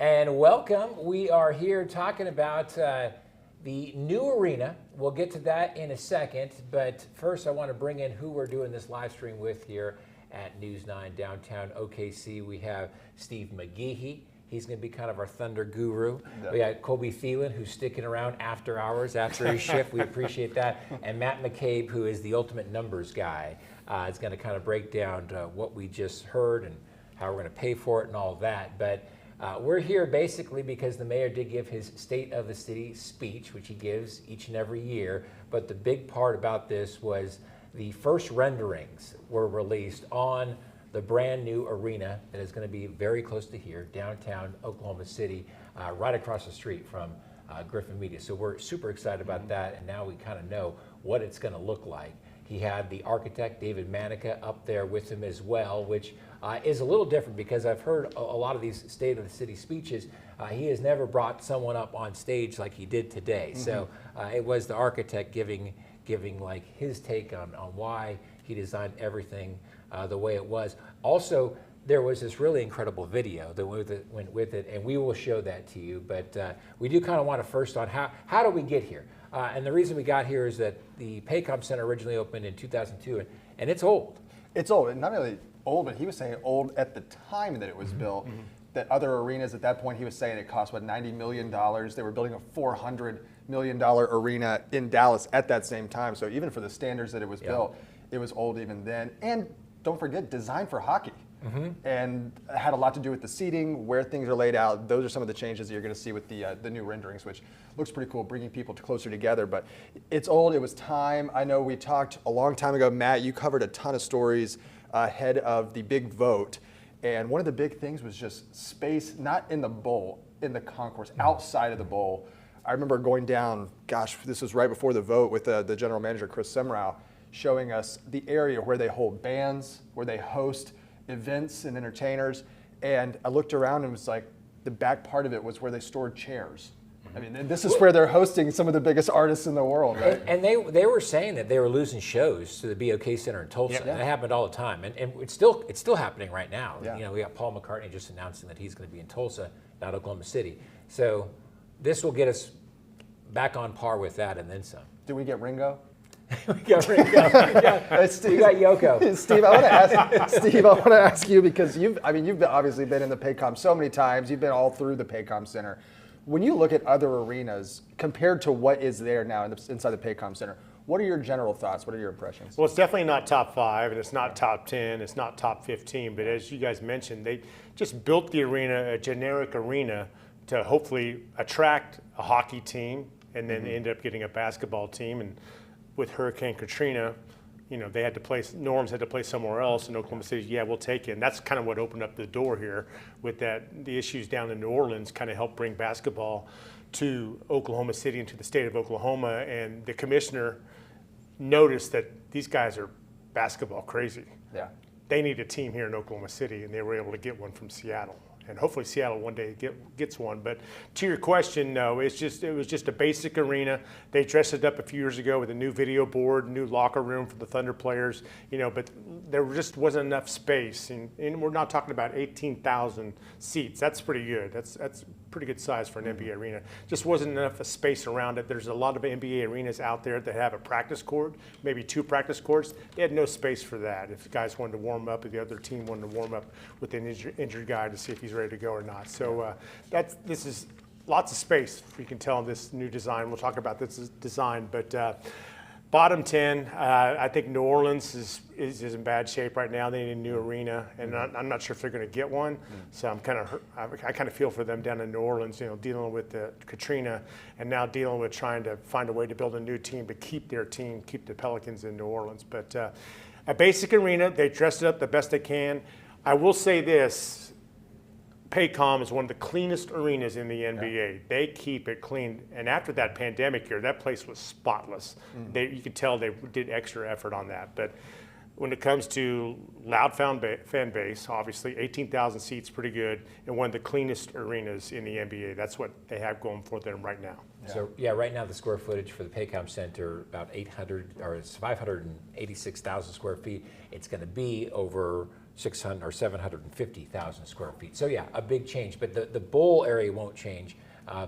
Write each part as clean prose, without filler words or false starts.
And welcome. We are here talking about the new arena. We'll get to that in a second, but first I want to bring in who we're doing this live stream with here at News 9 downtown OKC. We have Steve McGehee. He's going to be kind of our Thunder guru. We got Colby Thelen, who's sticking around after hours, after his shift. We appreciate that. And Matt McCabe, who is the ultimate numbers guy, is going to kind of break down what we just heard and how we're going to pay for it and all that. But we're here basically because the mayor did give his State of the City speech, which he gives each and every year. But the big part about this was the first renderings were released on the brand new arena that is going to be very close to here, downtown Oklahoma City, right across the street from Griffin Media. So we're super excited about that, and now we kind of know what it's going to look like. He had the architect, David Manica, up there with him as well, which is a little different because I've heard a lot of these State of the City speeches. He has never brought someone up on stage like he did today. So it was the architect giving like his take on why he designed everything the way it was. Also, there was this really incredible video that went with it, and we will show that to you. But we do kind of want to first on how do we get here? And the reason we got here is that the Paycom Center originally opened in 2002, and it's old. It's old, and not only old, but he was saying old at the time that it was built. That other arenas at that point, he was saying it cost, what, $90 million. They were building a $400 million arena in Dallas at that same time. So even for the standards that it was built, it was old even then. And don't forget, designed for hockey. And had a lot to do with the seating, where things are laid out. Those are some of the changes that you're going to see with the new renderings, which looks pretty cool, bringing people closer together. But it's old. It was time. I know we talked a long time ago. Matt, you covered a ton of stories ahead of the big vote. And one of the big things was just space, not in the bowl, in the concourse, outside of the bowl. I remember going down, gosh, this was right before the vote with the general manager, Chris Semrau, showing us the area where they hold bands, where they host events and entertainers. And I looked around and it was like the back part of it was where they stored chairs. I mean, this is where they're hosting some of the biggest artists in the world, right? And they were saying that they were losing shows to the BOK Center in Tulsa. Yeah. That happened all the time, and it's still happening right now. Yeah. You know, we got Paul McCartney just announcing that he's going to be in Tulsa, not Oklahoma City. So this will get us back on par with that and then some. Did we get Ringo? We got Ringo. We got Yoko. Steve, I want to ask you, because you've obviously been in the Paycom so many times. You've been all through the Paycom Center. When you look at other arenas compared to what is there now inside the Paycom Center, what are your general thoughts? What are your impressions? Well, it's definitely not top 5, and it's not top 10, it's not top 15. But as you guys mentioned, they just built the arena, a generic arena, to hopefully attract a hockey team, and then end up getting a basketball team. And with Hurricane Katrina, you know, they had to play, Norms had to play somewhere else, and Oklahoma City, yeah, we'll take it. And that's kind of what opened up the door here with that. The issues down in New Orleans kind of helped bring basketball to Oklahoma City and to the state of Oklahoma. And the commissioner noticed that these guys are basketball crazy. Yeah. They need a team here in Oklahoma City, and they were able to get one from Seattle. And hopefully Seattle one day gets one. But to your question, no, it was just a basic arena. They dressed it up a few years ago with a new video board, new locker room for the Thunder players, you know, but there just wasn't enough space. And we're not talking about 18,000 seats. That's pretty good. That's pretty good size for an NBA arena. Just wasn't enough space around it. There's a lot of NBA arenas out there that have a practice court, maybe 2 practice courts. They had no space for that. If guys wanted to warm up, if the other team wanted to warm up with an injured guy to see if he's ready to go or not. So this is lots of space. You can tell in this new design. We'll talk about this design, but bottom 10, I think New Orleans is in bad shape right now. They need a new arena, and I'm not sure if they're going to get one. So I kind of feel for them down in New Orleans, you know, dealing with the Katrina, and now dealing with trying to find a way to build a new team to keep their team, keep the Pelicans in New Orleans. But a basic arena, they dressed it up the best they can. I will say this. Paycom is one of the cleanest arenas in the NBA. They keep it clean. And after that pandemic year, that place was spotless. You could tell they did extra effort on that. But when it comes to loud fan base, obviously 18,000 seats, pretty good, and one of the cleanest arenas in the NBA. That's what they have going for them right now. So right now the square footage for the Paycom Center about 586,000 square feet. It's going to be over 600 or 750,000 square feet. So yeah, a big change, but the bowl area won't change,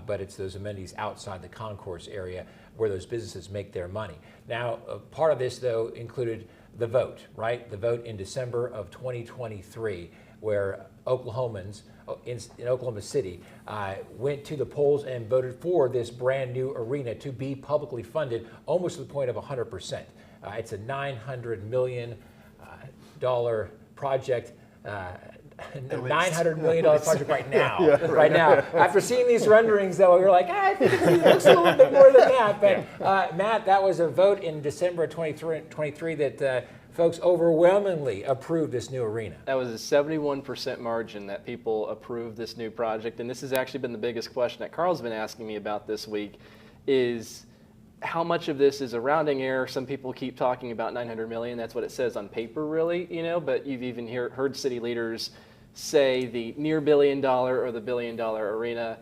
but it's those amenities outside the concourse area where those businesses make their money. Now, part of this though included the vote, right? The vote in December of 2023, where Oklahomans in Oklahoma City went to the polls and voted for this brand new arena to be publicly funded, almost to the point of 100%. It's a $900 million project, $900 million project right now. Yeah, right now. After seeing these renderings, though, you're like, I think it looks a little bit more than that. But Matt, that was a vote in December of 23 that folks overwhelmingly approved this new arena. That was a 71% margin that people approved this new project. And this has actually been the biggest question that Karl's been asking me about this week is how much of this is a rounding error? Some people keep talking about 900 million. That's what it says on paper, really, but you've even heard city leaders say the near $1 billion or the $1 billion arena.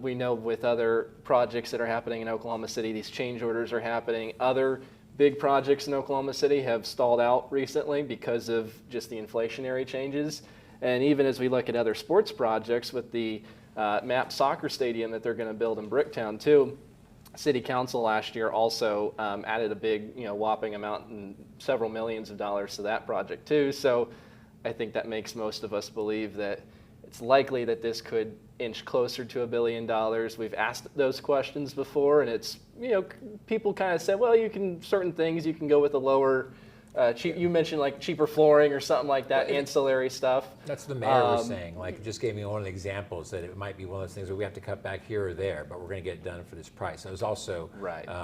We know with other projects that are happening in Oklahoma City, these change orders are happening. Other big projects in Oklahoma City have stalled out recently because of just the inflationary changes. And even as we look at other sports projects with the MAP soccer stadium that they're going to build in Bricktown too, City Council last year also added a big, whopping amount and several millions of dollars to that project too. So I think that makes most of us believe that it's likely that this could inch closer to $1 billion. We've asked those questions before, and it's, people kind of said, well, certain things you can go with a lower, you mentioned like cheaper flooring or something like that, ancillary stuff. That's the mayor was saying, just gave me one of the examples that it might be one of those things where we have to cut back here or there, but we're going to get it done for this price. So it was also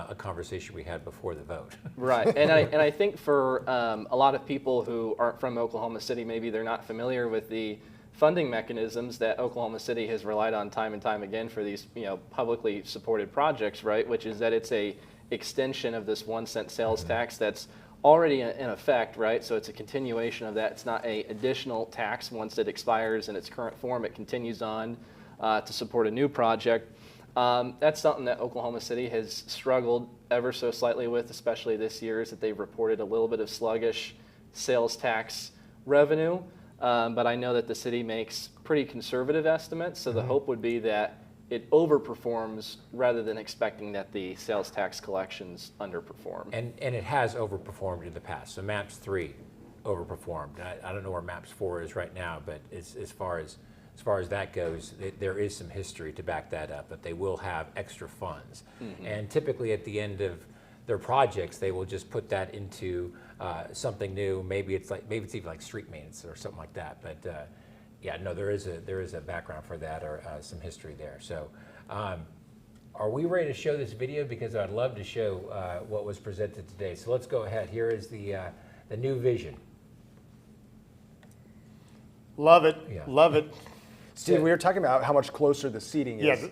a conversation we had before the vote. Right, and I think for a lot of people who aren't from Oklahoma City, maybe they're not familiar with the funding mechanisms that Oklahoma City has relied on time and time again for these, publicly supported projects, right? Which is that it's a extension of this 1 cent sales tax that's already in effect, right? So it's a continuation of that. It's not an additional tax once it expires in its current form. It continues on to support a new project. That's something that Oklahoma City has struggled ever so slightly with, especially this year, is that they've reported a little bit of sluggish sales tax revenue. But I know that the city makes pretty conservative estimates, so the hope would be that it overperforms rather than expecting that the sales tax collections underperform. And it has overperformed in the past. So MAPS 3 overperformed. I don't know where MAPS 4 is right now, but as far as that goes, there is some history to back that up, that they will have extra funds. And typically at the end of their projects, they will just put that into something new. Maybe it's even like street maintenance or something like that. But yeah, no, there is a background for that or some history there. So, are we ready to show this video? Because I'd love to show what was presented today. So let's go ahead. Here is the new vision. Love it, Yeah. love it. Steve, we were talking about how much closer the seating is. Yeah,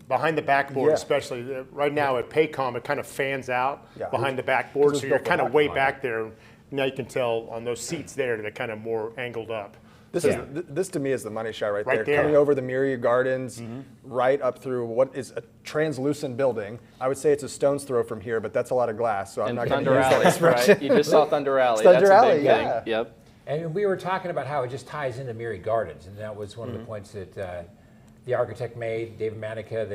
behind the backboard, Yeah. especially right now at Paycom, it kind of fans out behind the backboard, Because so it's you're built for kind of that way climate. back there. Now you can tell on those seats there that they're kind of more angled up. This to me is the money shot right there. Right there. Coming over the Myriad Gardens, right up through what is a translucent building. I would say it's a stone's throw from here, but that's a lot of glass, so I'm And not going to Thunder use that Alley, expression. right? You just saw Thunder Alley. Thunder That's a Alley, big yeah. thing. Yep. And we were talking about how it just ties into Myriad Gardens, and that was one of the points that the architect made, David Manica,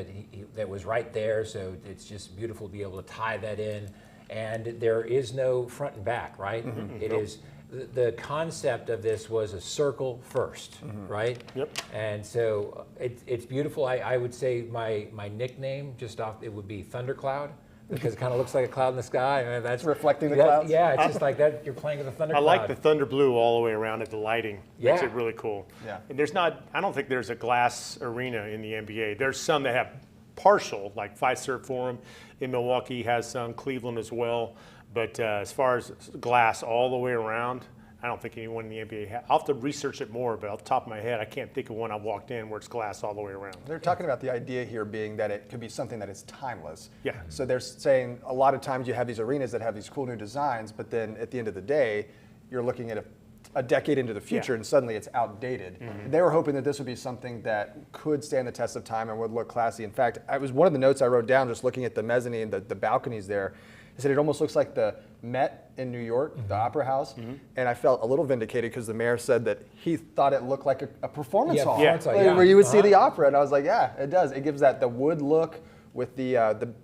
that was right there. So it's just beautiful to be able to tie that in. And there is no front and back, right? It is. The concept of this was a circle first, right? Yep. And so it's beautiful. I would say my nickname it would be Thundercloud, because it kind of looks like a cloud in the sky. And that's Reflecting the clouds? Yeah, it's just like that. You're playing with a thundercloud. I like the thunder blue all the way around it. The lighting makes Yeah. it really cool. Yeah. And I don't think there's a glass arena in the NBA. There's some that have partial, like Fiserv Forum in Milwaukee has some, Cleveland as well. But as far as glass all the way around, I don't think anyone in the NBA has. I'll have to research it more, but off the top of my head, I can't think of one I've walked in where it's glass all the way around. They're talking about the idea here being that it could be something that is timeless. Yeah. So they're saying a lot of times you have these arenas that have these cool new designs, but then at the end of the day, you're looking at a decade into the future and suddenly it's outdated. They were hoping that this would be something that could stand the test of time and would look classy. In fact, it was one of the notes I wrote down just looking at the mezzanine, the balconies there. He said it almost looks like the Met in New York, the Opera House. And I felt a little vindicated because the mayor said that he thought it looked like a performance hall, where you would see the opera. And I was like, yeah, it does. It gives that the wood look with the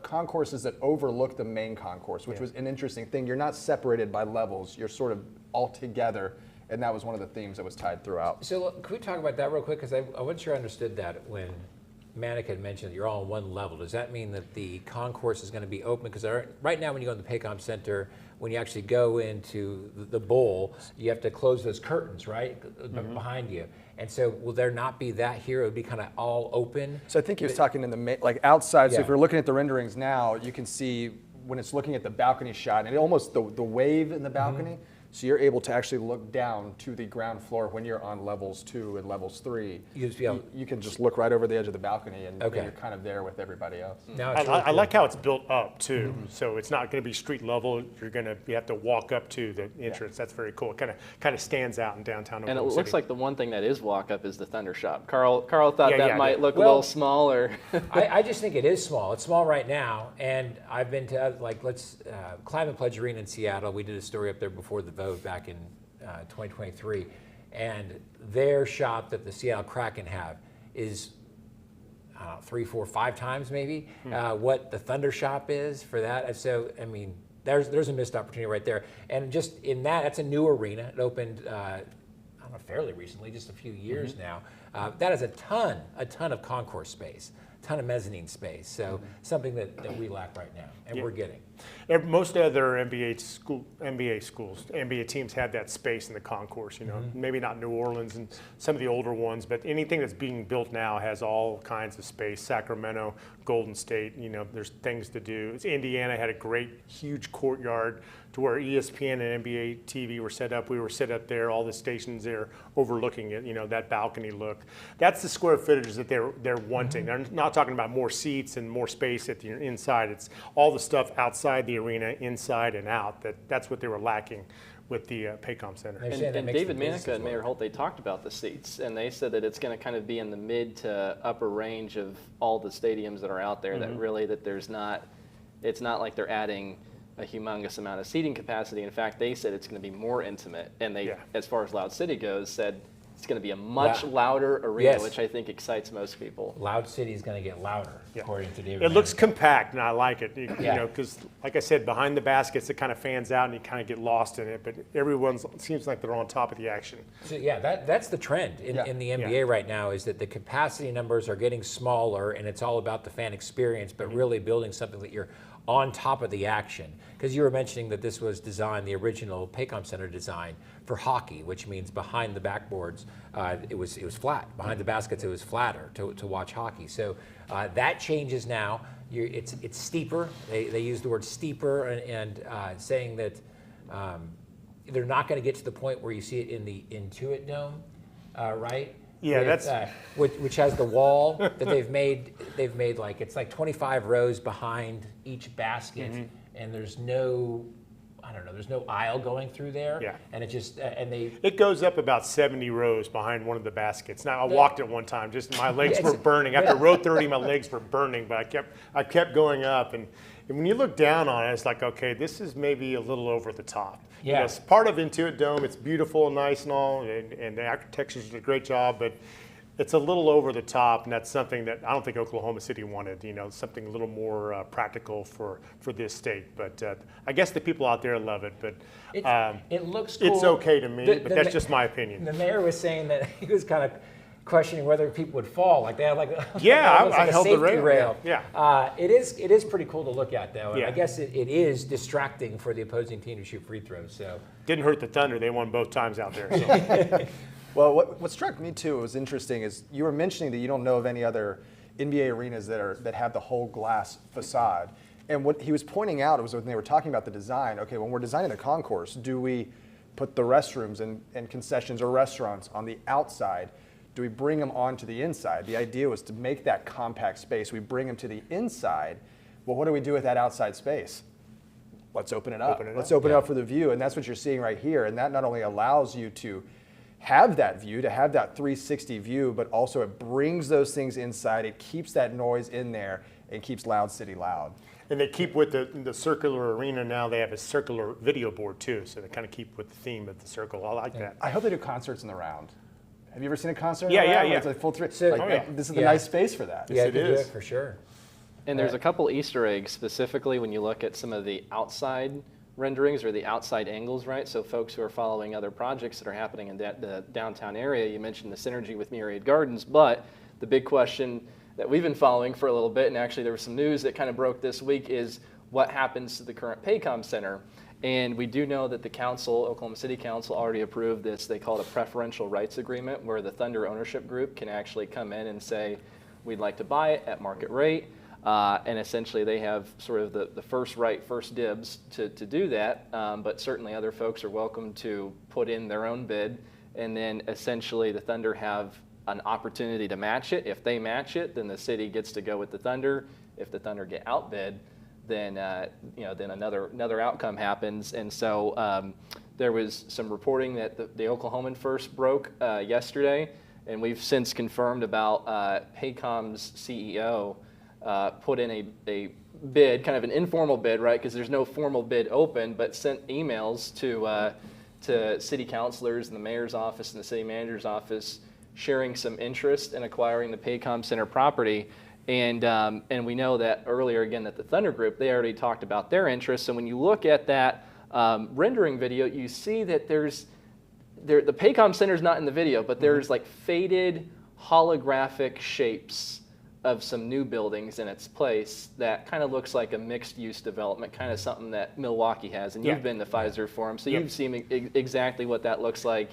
concourses that overlook the main concourse, which was an interesting thing. You're not separated by levels. You're sort of all together. And that was one of the themes that was tied throughout. So can we talk about that real quick? Because I wasn't sure I understood that when Manick had mentioned that you're all on one level. Does that mean that the concourse is going to be open? Because right now when you go in the Paycom Center, when you actually go into the bowl, you have to close those curtains, right, behind you. And so will there not be that here? It would be kind of all open? So I think he was talking in the like outside. So if you're looking at the renderings now, you can see when it's looking at the balcony shot, and almost the wave in the balcony. So you're able to actually look down to the ground floor when you're on levels 2 and levels 3. You can just look right over the edge of the balcony, and you're kind of there with everybody else. Now I like how it's built up too. So it's not going to be street level. You have to walk up to the entrance. That's very cool. It kind of stands out in downtown Oklahoma And it looks City. like the one thing that is walk up is the Thunder Shop. Carl thought that might look a Well, little small, or I just think it is small. It's small right now, and I've been to Climate Pledge Arena in Seattle. We did a story up there before the vote back in 2023, and their shop that the Seattle Kraken have is 3, 4, 5 times maybe what the Thunder shop is for that. And so I mean, there's a missed opportunity right there. And just in that's a new arena. It opened I don't know, fairly recently, just a few years now. That has a ton of concourse space, a ton of mezzanine space. So something that we lack right now, and we're getting. Most other NBA schools, NBA teams have that space in the concourse. Maybe not New Orleans and some of the older ones, but anything that's being built now has all kinds of space. Sacramento, Golden State, there's things to do. Indiana had a great, huge courtyard to where ESPN and NBA TV were set up. We were set up there, all the stations there overlooking it, that balcony look. That's the square footage that they're wanting. They're not talking about more seats and more space at the inside. It's all the stuff outside the arena, inside and out. That's what they were lacking with the Paycom Center. And David Manica and Mayor Holt, they talked about the seats, and they said that it's going to kind of be in the mid to upper range of all the stadiums that are out there. It's not like they're adding a humongous amount of seating capacity. In fact, they said it's going to be more intimate, and they, as far as Loud City goes, said it's going to be a much louder arena, which I think excites most people. Loud City is going to get louder, according to David. It looks compact, and I like it. Because like I said, behind the baskets, it kind of fans out, and you kind of get lost in it. But everyone seems like they're on top of the action. So that's the trend in the NBA right now, is that the capacity numbers are getting smaller, and it's all about the fan experience, but really building something that you're on top of the action. Because you were mentioning that this was designed, the original Paycom Center design, for hockey, which means behind the backboards, it was flat. Behind the baskets, it was flatter to watch hockey. So that changes now. It's steeper. They use the word steeper, and saying that they're not going to get to the point where you see it in the Intuit Dome, right? Yeah, that's which has the wall that they've made. They've made it's like 25 rows behind each basket, and there's no aisle going through there. Yeah. And it goes up about 70 rows behind one of the baskets. Now I walked it one time, just my legs were burning. After row 30, my legs were burning, but I kept going up, and when you look down on it, it's like, okay, this is maybe a little over the top. Yeah. It's part of Intuit Dome. It's beautiful and nice and all, and the architecture did a great job, but it's a little over the top, and that's something that I don't think Oklahoma City wanted, something a little more practical for this state. But I guess the people out there love it, but it looks cool. It's okay to me, but that's just my opinion. The mayor was saying that he was kind of questioning whether people would fall. They have I held a safety the rail. It is pretty cool to look at, though. And I guess it is distracting for the opposing team to shoot free throws. So didn't hurt the Thunder. They won both times out there. So. Well, what struck me too, was interesting, is you were mentioning that you don't know of any other NBA arenas that have the whole glass facade. And what he was pointing out was when they were talking about the design, okay, when we're designing the concourse, do we put the restrooms and concessions or restaurants on the outside? Do we bring them onto the inside? The idea was to make that compact space. We bring them to the inside. Well, what do we do with that outside space? Let's open it up. Let's open it up for the view. And that's what you're seeing right here. And that not only allows you to have that view, to have that 360 view, but also it brings those things inside. It keeps that noise in there, and keeps Loud City loud. And they keep with the circular arena now. They have a circular video board too, so they kind of keep with the theme of the circle. I like that. I hope they do concerts in the Round. Have you ever seen a concert? in Yeah, the yeah, Round? yeah. It's a full three. So- like, Oh, yeah. This is the Yeah. nice space for that. Yeah, it you can do is. it for sure. And there's a couple Easter eggs specifically when you look at some of the outside renderings or the outside angles, right? So folks who are following other projects that are happening in the downtown area, you mentioned the synergy with Myriad Gardens, but the big question that we've been following for a little bit, and actually there was some news that kind of broke this week, is what happens to the current Paycom Center. And we do know that the council, Oklahoma City Council, already approved this. They call it a preferential rights agreement, where the Thunder ownership group can actually come in and say, we'd like to buy it at market rate. And essentially they have sort of the first right, first dibs to do that. But certainly other folks are welcome to put in their own bid. And then essentially the Thunder have an opportunity to match it. If they match it, then the city gets to go with the Thunder. If the Thunder get outbid, then then another outcome happens. And so there was some reporting that the Oklahoman first broke yesterday, and we've since confirmed about Paycom's CEO put in a bid, kind of an informal bid, right? Because there's no formal bid open, but sent emails to city councilors and the mayor's office and the city manager's office, sharing some interest in acquiring the Paycom Center property. And we know that earlier, again, that the Thunder Group, they already talked about their interest. So when you look at that rendering video, you see that the Paycom Center's not in the video, but there's like faded holographic shapes of some new buildings in its place that kind of looks like a mixed-use development, kind of something that Milwaukee has. And you've been to Pfizer Forum, so you've seen exactly what that looks like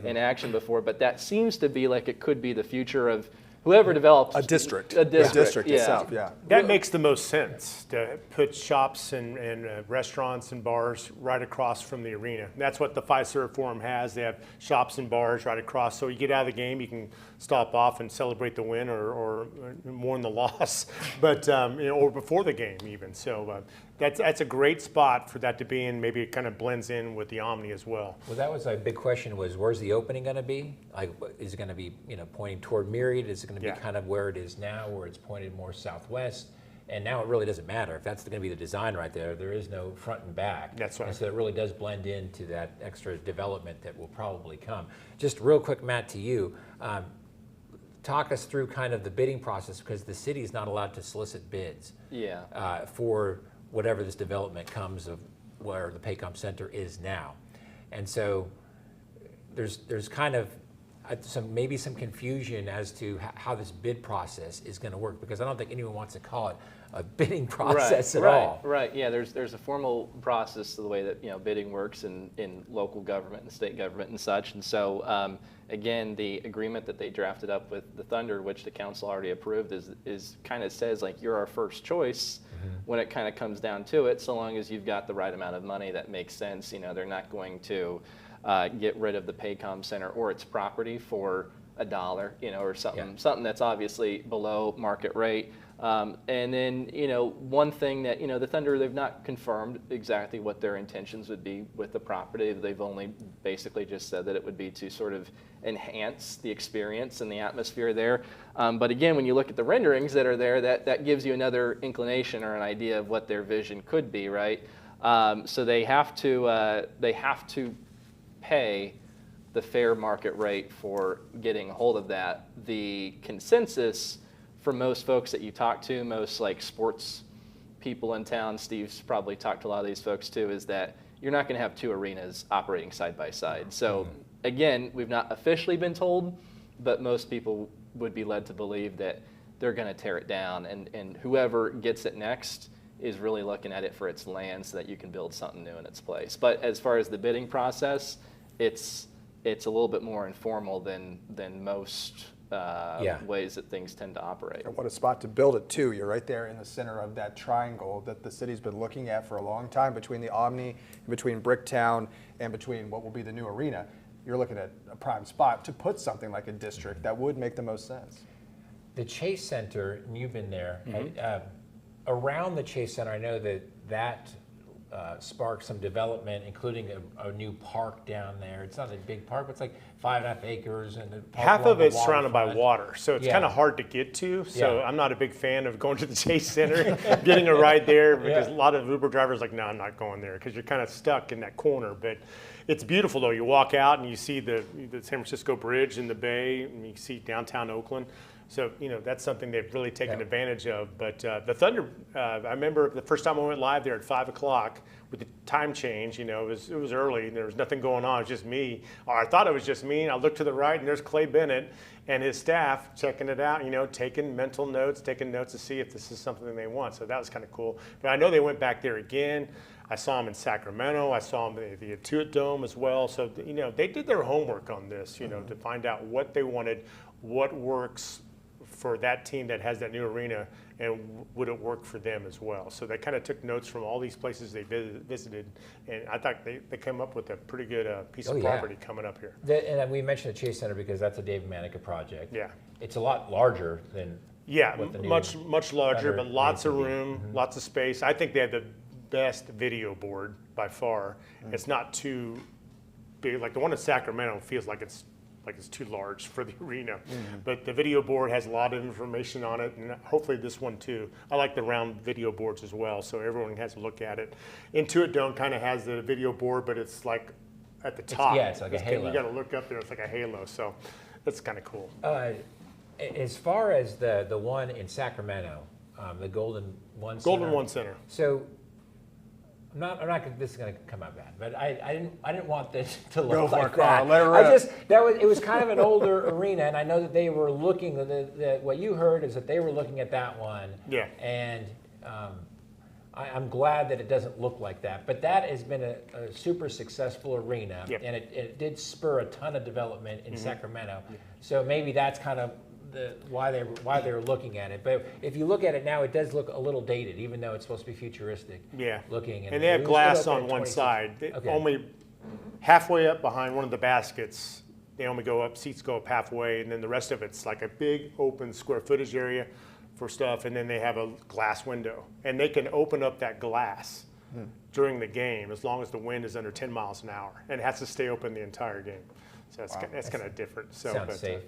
in action before. But that seems to be like it could be the future of whoever develops A district. A district, The district yeah. itself, yeah. That makes the most sense, to put shops and restaurants and bars right across from the arena. That's what the Fiserv Forum has. They have shops and bars right across. So you get out of the game, you can stop off and celebrate the win or mourn the loss, but or before the game even. So that's a great spot for that to be in. Maybe it kind of blends in with the Omni as well. Well, that was a big question, was where's the opening going to be? Like, is it going to be, pointing toward Myriad? Is it going to be kind of where it is now, where it's pointed more southwest? And now it really doesn't matter. If that's going to be the design right there, there is no front and back. That's right. And so it really does blend into that extra development that will probably come. Just real quick, Matt, to you, talk us through kind of the bidding process, because the city is not allowed to solicit bids for whatever this development comes of where the Paycom Center is now. And so there's kind of maybe some confusion as to how this bid process is going to work, because I don't think anyone wants to call it a bidding process at all. Right. Yeah. There's a formal process to the way that bidding works in local government and state government and such. And so again, the agreement that they drafted up with the Thunder, which the council already approved, is kind of says like you're our first choice when it kind of comes down to it, so long as you've got the right amount of money that makes sense. They're not going to get rid of the Paycom Center or its property for $1, or something that's obviously below market rate. And then, one thing that, the Thunder, they've not confirmed exactly what their intentions would be with the property. They've only basically just said that it would be to sort of enhance the experience and the atmosphere there. But again, when you look at the renderings that are there, that gives you another inclination or an idea of what their vision could be, right? So they have to pay the fair market rate for getting a hold of that. The consensus for most folks that you talk to, most like sports people in town, Steve's probably talked to a lot of these folks too, is that you're not going to have two arenas operating side by side. So again, we've not officially been told, but most people would be led to believe that they're going to tear it down, and whoever gets it next is really looking at it for its land so that you can build something new in its place. But as far as the bidding process, it's a little bit more informal than most ways that things tend to operate. And what a spot to build it too. You're right there in the center of that triangle that the city's been looking at for a long time, between the Omni, between Bricktown, and between what will be the new arena. You're looking at a prime spot to put something like a district that would make the most sense. The Chase Center, and you've been there, around the Chase Center, I know that spark some development, including a new park down there. It's not a big park, but it's like 5.5 acres, and the park Half along of the it's surrounded by waterfront. water, so it's Yeah. kind of hard to get to. So Yeah. I'm not a big fan of going to the Chase Center, getting a ride there, because Yeah. a lot of Uber drivers are like, no, I'm not going there, because you're kind of stuck in that corner. But it's beautiful though. You walk out and you see the San Francisco Bridge in the bay, and you see downtown Oakland. So, that's something they've really taken Yeah. advantage of. But the Thunder, I remember the first time I went live there at 5 o'clock with the time change, it was early and there was nothing going on. It was just me. Or I thought it was just me. And I looked to the right and there's Clay Bennett and his staff checking it out, taking mental notes, taking notes to see if this is something they want. So that was kind of cool. But I know they went back there again. I saw them in Sacramento. I saw them at the Intuit Dome as well. So, they did their homework on this, to find out what they wanted, what works for that team that has that new arena, and would it work for them as well. So they kind of took notes from all these places they visited, and I thought they came up with a pretty good piece of property coming up here. And we mentioned the Chase Center because that's a Dave Manica project. Yeah. It's a lot larger than what the new much larger, Thunder but lots of needs to be. room, lots of space. I think they have the best video board by far. It's not too big. Like the one in Sacramento feels like it's too large for the arena. But the video board has a lot of information on it, and hopefully this one too. I like the round video boards as well, so everyone has a look at it. Intuit Dome kind of has the video board, but it's like at the top. It's like a halo. You got to look up there, it's like a halo, so that's kind of cool. As far as the one in Sacramento, the Golden One Center. Golden One Center. So I'm not. This is going to come out bad, but I didn't want this to Go look for it, like Carl. that. Let it rip. It was kind of an older arena, and I know that they were looking. What you heard is that they were looking at that one. Yeah. And I'm glad that it doesn't look like that. But that has been a super successful arena, Yep. and it did spur a ton of development in Sacramento. So maybe that's kind of why they were looking at it. But if you look at it now, it does look a little dated, even though it's supposed to be futuristic. Yeah. Looking. And they have it was glass put up on at one 26. side. Okay. Only halfway up behind one of the baskets, they only go up, seats go up halfway, and then the rest of it's like a big open square footage area for stuff, and then they have a glass window. And they can open up that glass during the game as long as the wind is under 10 miles an hour, and it has to stay open the entire game. So that's kind of different. So, Sounds safe.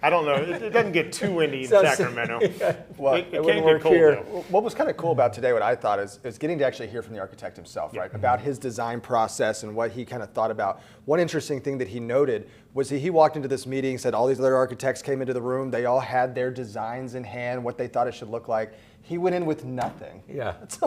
I don't know. It doesn't get too windy in Sounds Sacramento. Well, it wouldn't can work get cold here. though. What was kind of cool about today, what I thought is getting to actually hear from the architect himself, right? About his design process and what he kind of thought about. One interesting thing that he noted was he walked into this meeting, said all these other architects came into the room, they all had their designs in hand, what they thought it should look like. He went in with nothing. Yeah. It's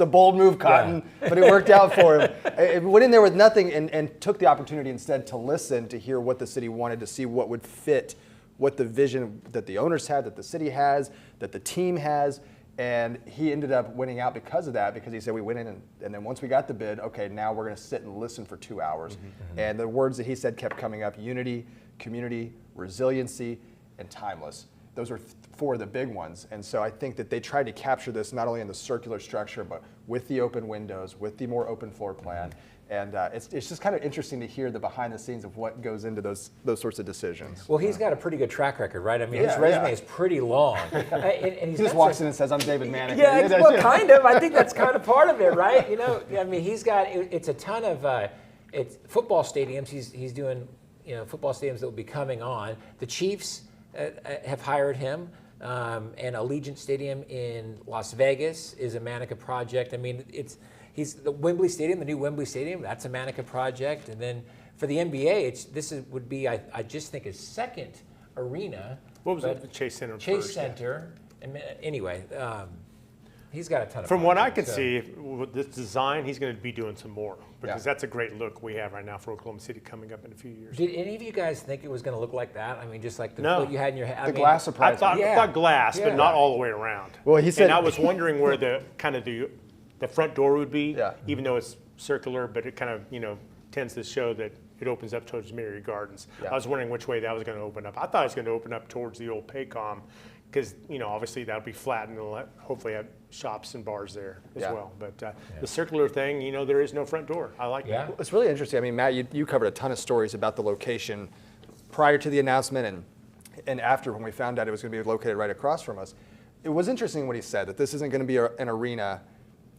a bold move, Cotton, but it worked out for him. It went in there with nothing and took the opportunity instead to listen, to hear what the city wanted, to see what would fit, what the vision that the owners had, that the city has, that the team has. And he ended up winning out because of that, because he said we went in and then once we got the bid, okay, now we're going to sit and listen for 2 hours. And the words that he said kept coming up: unity, community, resiliency, and timeless. Those are four of the big ones. And so I think that they tried to capture this not only in the circular structure, but with the open windows, with the more open floor plan. And it's just kind of interesting to hear the behind the scenes of what goes into those sorts of decisions. Well, he's got a pretty good track record, right? I mean, his Yeah, resume yeah. is pretty long. And He just walks in and says, I'm David Manica. Yeah, well, kind of. I think that's kind of part of it, right? I mean, it's a ton of it's football stadiums. He's doing football stadiums that will be coming on. The Chiefs have hired him, and Allegiant Stadium in Las Vegas is a Manica project. I mean, he's the Wembley Stadium, the new Wembley Stadium. That's a Manica project, and then for the NBA, would be I just think his second arena. What was it? The Chase Center. Chase first, Center. Anyway, he's got a ton of. From what I can projects, so- see, with this design, he's going to be doing some more, because Yeah. that's a great look we have right now for Oklahoma City coming up in a few years. Did any of you guys think it was going to look like that? I mean, just like No. what you had in your head. The glass I surprised me. thought glass, Yeah. but not all the way around. Well, he said- and I was wondering where the front door would be, Yeah. even though it's circular, but it kind of tends to show that it opens up towards Myriad Gardens. Yeah. I was wondering which way that was going to open up. I thought it was going to open up towards the old Paycom, because obviously that'll be flat and it'll hopefully have shops and bars there as Yeah. well. But the circular thing, there is no front door. I like Yeah. that. It's really interesting. I mean, Matt, you covered a ton of stories about the location prior to the announcement and after, when we found out it was going to be located right across from us. It was interesting what he said, that this isn't going to be an arena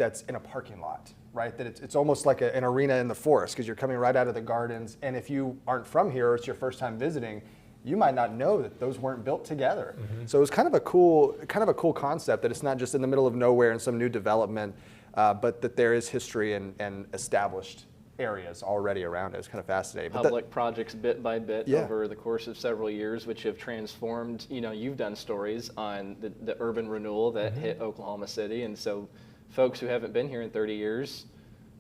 that's in a parking lot, right? That it's almost like an arena in the forest because you're coming right out of the gardens. And if you aren't from here or it's your first time visiting, you might not know that those weren't built together. So it was kind of a cool concept that it's not just in the middle of nowhere in some new development, but that there is history and established areas already around it. It's kind of fascinating. Public projects bit by bit Yeah. over the course of several years, which have transformed, you've done stories on the urban renewal that hit Oklahoma City. And so folks who haven't been here in 30 years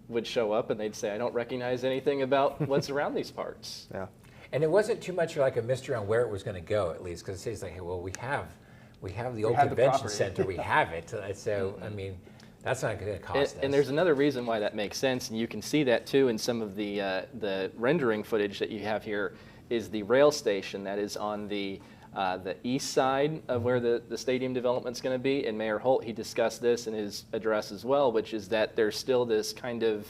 would show up and they'd say, I don't recognize anything about what's around these parts. Yeah. And it wasn't too much like a mystery on where it was going to go, at least, because it's like, hey, well, we have the old convention property. center, we have it. So, I mean, that's not going to cost us. And there's another reason why that makes sense, and you can see that too in some of the rendering footage that you have here, is the rail station that is on the east side of where the stadium development's going to be. And Mayor Holt, he discussed this in his address as well, which is that there's still this kind of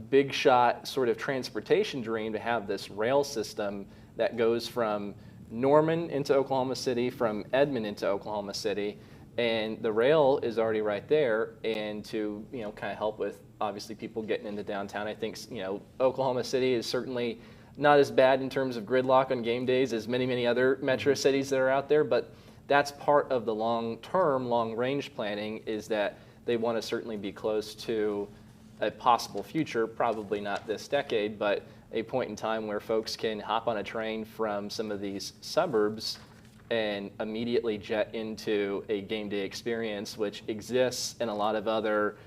big shot sort of transportation dream to have this rail system that goes from Norman into Oklahoma City, from Edmond into Oklahoma City, and the rail is already right there. And to kind of help with obviously people getting into downtown, I think Oklahoma City is certainly not as bad in terms of gridlock on game days as many other metro cities that are out there, but that's part of the long-term, long-range planning, is that they want to certainly be close to a possible future, probably not this decade, but a point in time where folks can hop on a train from some of these suburbs and immediately jet into a game day experience, which exists in a lot of other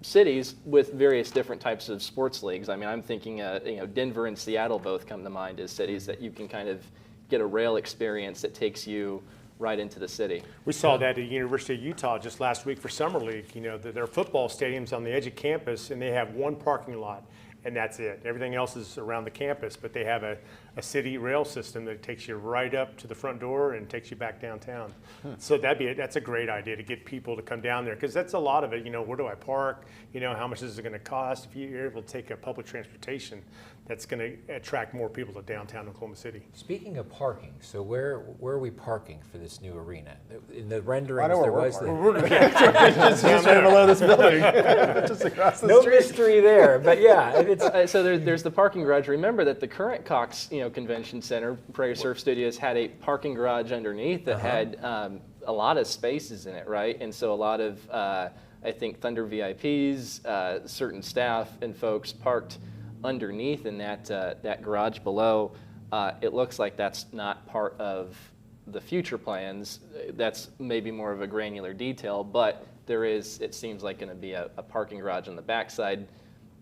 cities with various different types of sports leagues. I mean, I'm thinking, Denver and Seattle both come to mind as cities that you can kind of get a rail experience that takes you right into the city. We saw that at the University of Utah just last week for Summer League. Their football stadium's on the edge of campus, and they have one parking lot, and that's it. Everything else is around the campus, but they have a city rail system that takes you right up to the front door and takes you back downtown. So that's a great idea to get people to come down there, because that's a lot of it. Where do I park? How much is it going to cost? If you're able to take a public transportation, that's going to attract more people to downtown Oklahoma City. Speaking of parking, so where are we parking for this new arena? In the renderings, I know where there we're was parking. Just right below this building, just across the no street. mystery there, but yeah, it's So there's the parking garage. Remember that the current Cox Convention Center, Prairie Surf Studios, had a parking garage underneath that had a lot of spaces in it, right? And so a lot of, I think, Thunder VIPs, certain staff and folks parked underneath in that garage below. It looks like that's not part of the future plans. That's maybe more of a granular detail, but it seems like going to be a parking garage on the backside.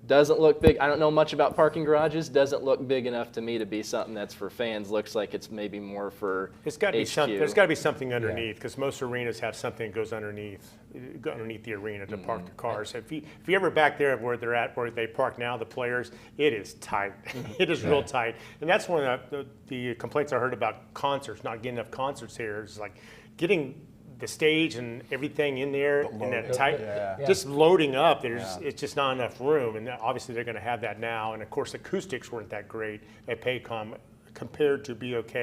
Doesn't look big. I don't know much about parking garages. Doesn't look big enough to me to be something that's for fans. Looks like it's maybe more for It's got to be HQ. something. There's got to be something underneath, because most arenas have something that goes underneath the arena to park the cars. If you ever back there where they're at, where they park now, the players, it is tight. It is real tight, and that's one of the complaints I heard about concerts, not getting enough concerts here. Is like getting the stage and everything in there in that tight, just loading up. It's just not enough room, and obviously they're going to have that now. And of course, acoustics weren't that great at Paycom compared to BOK.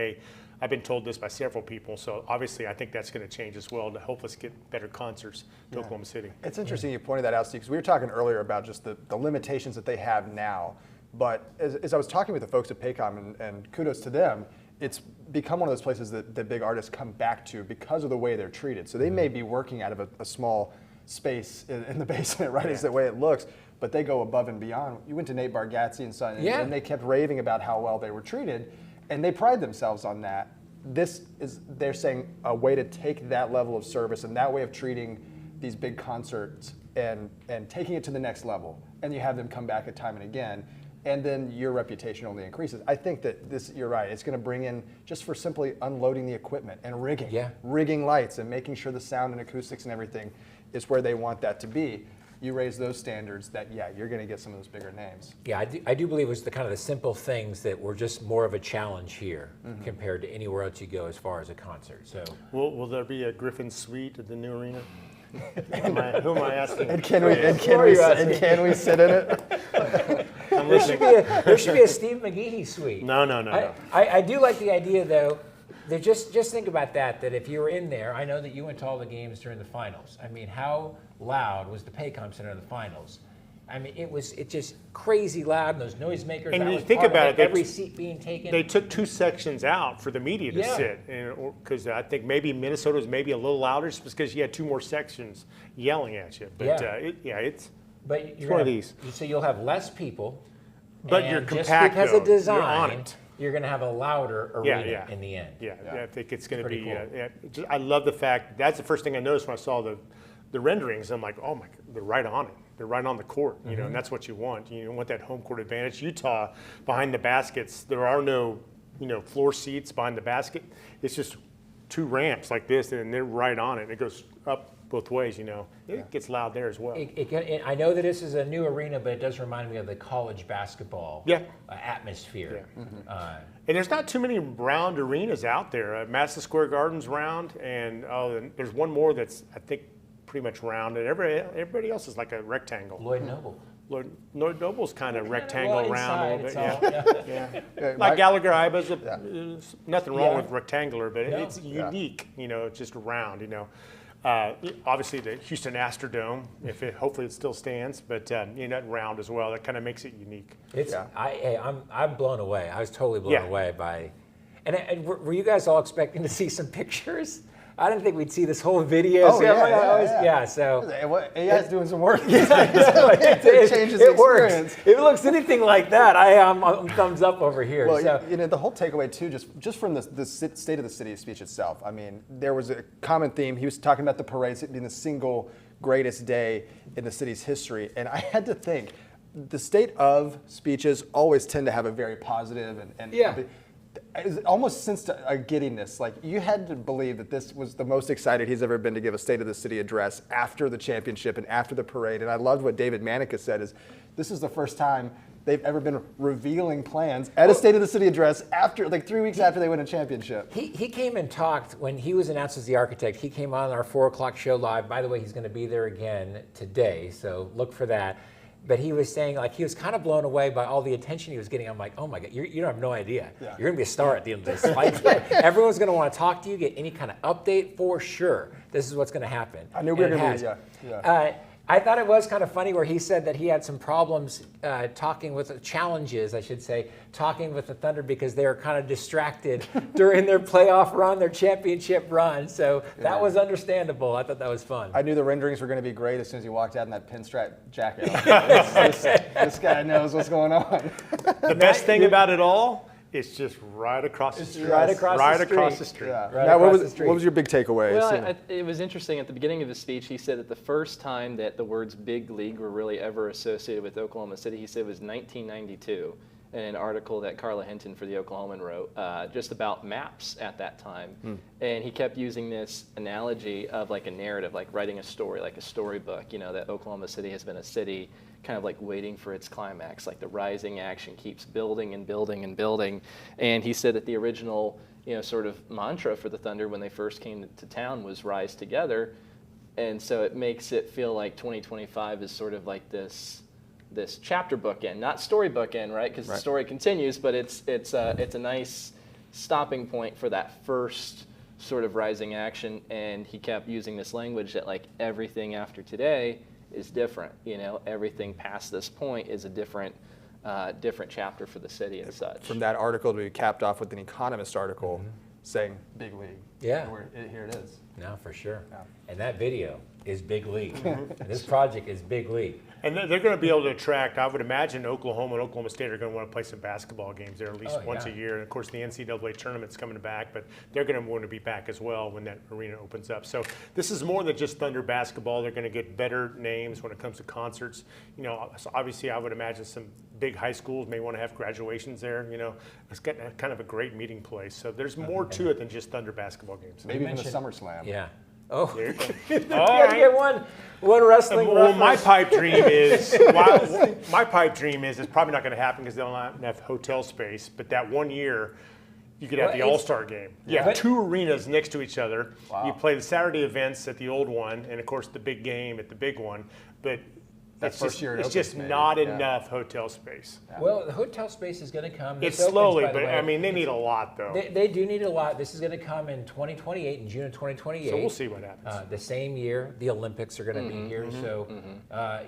I've been told this by several people, so obviously I think that's going to change as well to help us get better concerts to Oklahoma City. It's interesting you pointed that out, Steve, because we were talking earlier about just the limitations that they have now. But as I was talking with the folks at Paycom, and kudos to them, it's become one of those places that big artists come back to because of the way they're treated. So they may be working out of a small space in the basement, right, is the way it looks, but they go above and beyond. You went to Nate Bargatze and Son, and they kept raving about how well they were treated, and they pride themselves on that. They're saying, a way to take that level of service and that way of treating these big concerts and taking it to the next level, and you have them come back time and again. And then your reputation only increases. I think that you're right, it's going to bring in, just for simply unloading the equipment and rigging lights and making sure the sound and acoustics and everything is where they want that to be. You raise those standards, you're going to get some of those bigger names. Yeah, I do believe it was the kind of the simple things that were just more of a challenge here compared to anywhere else you go as far as a concert. So, will there be a Griffin Suite at the new arena? Who am I asking? And can we sit in it? there should be a Steve McGehee suite. No. I do like the idea, though, Just think about that if you were in there, I know that you went to all the games during the finals. I mean, how loud was the Paycom Center in the finals? I mean, it's just crazy loud, and those noisemakers. And that you was think part of about it, every seat being taken. They took 2 sections out for the media to sit, because I think maybe Minnesota was maybe a little louder just because you had 2 more sections yelling at you. But it's one of these. So you'll have less people. But and you're just compact, because though. of design, You're on it. You're going to have a louder arena in the end. Yeah, I think it's going to be. Cool. I love the fact that's the first thing I noticed when I saw the renderings. I'm like, oh my, they're right on it. They're right on the court, you know, and that's what you want. You want that home court advantage. Utah, behind the baskets, there are no, floor seats behind the basket. It's just 2 ramps like this, and they're right on it. And it goes up both ways, It gets loud there as well. I know that this is a new arena, but it does remind me of the college basketball atmosphere. Yeah. And there's not too many round arenas out there. Madison Square Garden's round, and there's one more that's, I think, pretty much round, and everybody else is like a rectangle. Lloyd Noble. Lloyd Noble's kind of rectangle round a little bit. Like Gallagher Iba's, nothing wrong with rectangular, but it's unique. It's just round. Obviously the Houston Astrodome, hopefully it still stands, but that round as well. That kind of makes it unique. I'm blown away. I was totally blown away by. And were you guys all expecting to see some pictures? I didn't think we'd see this whole video. Oh, So AI's doing some work. It changes the the works. experience. If it looks anything like that, I'm thumbs up over here. Well, so. the whole takeaway too, just from the State of the City speech itself. I mean, there was a common theme. He was talking about the parades being the single greatest day in the city's history, and I had to think, the state of speeches always tend to have a very positive and almost sensed a giddiness. Like, you had to believe that this was the most excited he's ever been to give a State of the City address after the championship and after the parade. And I loved what David Manica said, is this is the first time they've ever been revealing plans at a State of the City address after, like 3 weeks after they win a championship. He came and talked when he was announced as the architect. He came on our 4 o'clock show live. By the way, he's going to be there again today, so look for that. But he was saying, like, he was kind of blown away by all the attention he was getting. I'm like, oh my God, you don't have no idea. Yeah. You're going to be a star at the end of this. Like, everyone's going to want to talk to you, get any kind of update for sure. This is what's going to happen. I knew we were going to be, I thought it was kind of funny where he said that he had some problems challenges, I should say, talking with the Thunder because they were kind of distracted during their playoff run, their championship run. So that was understandable. I thought that was fun. I knew the renderings were going to be great as soon as he walked out in that pinstripe jacket. This guy knows what's going on. The best thing about it all, it's just right across the street. Right across the street. Yeah. Right now, across the street. What was your big takeaway? Well, it was interesting. At the beginning of his speech, he said that the first time that the words big league were really ever associated with Oklahoma City, he said it was 1992 in an article that Carla Hinton for the Oklahoman wrote just about maps at that time. And he kept using this analogy of like a narrative, like writing a story, like a storybook, that Oklahoma City has been a city kind of like waiting for its climax, like the rising action keeps building and building and building. And he said that the original, sort of mantra for the Thunder when they first came to town was rise together. And so it makes it feel like 2025 is sort of like this chapter bookend, not story bookend, right? Because the story continues, but it's a nice stopping point for that first sort of rising action. And he kept using this language that like everything after today is different. Everything past this point is a different chapter for the city and such. From that article to be capped off with an Economist article saying big league. Yeah. Here it is. No, for sure. Yeah. And that video is big league. This project is big league. And they're going to be able to attract, I would imagine Oklahoma and Oklahoma State are going to want to play some basketball games there at least once a year. And of course, the NCAA tournament's coming back, but they're going to want to be back as well when that arena opens up. So this is more than just Thunder basketball. They're going to get better names when it comes to concerts. So obviously, I would imagine some big high schools may want to have graduations there. It's got kind of a great meeting place. So there's more to it than just Thunder basketball games. Maybe even a SummerSlam. Yeah. Oh, there you go. You gotta get one wrestling. Well, my pipe dream is it's probably not going to happen because they'll not have hotel space. But that 1 year, you could have the All-Star game. You have 2 arenas next to each other. Wow. You play the Saturday events at the old one, and of course the big game at the big one. But that first year. It's just not enough hotel space. Well, the hotel space is going to come. It's This opens, slowly, by the but way. I mean, they need a lot though. They do need a lot. This is going to come in 2028, in June of 2028. So we'll see what happens. The same year, the Olympics are going to be here. So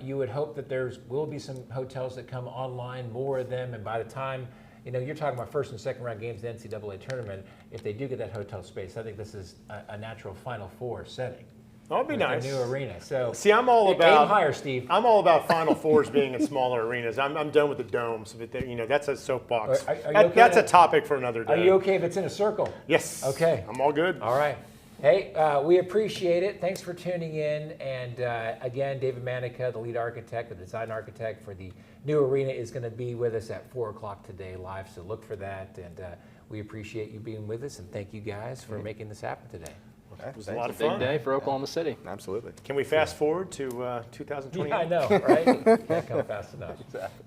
you would hope that will be some hotels that come online, more of them, and by the time, you're talking about first and second round games in the NCAA tournament, if they do get that hotel space, I think this is a natural Final Four setting. That'd be nice. A new arena. So See, I'm all about aim higher, Steve. I'm all about Final Fours being in smaller arenas. I'm done with the domes. But that's a soapbox. Are you okay That's a with- topic for another day. Are you okay if it's in a circle? Yes. Okay. I'm all good. All right. Hey, we appreciate it. Thanks for tuning in. And again, David Manica, the lead architect, the design architect for the new arena, is going to be with us at 4 o'clock today live. So look for that. And we appreciate you being with us. And thank you guys for making this happen today. It was a lot of Big fun. day for Oklahoma City. Absolutely. Can we fast forward to 2020? Yeah, I know, right? Can't come fast enough. Exactly.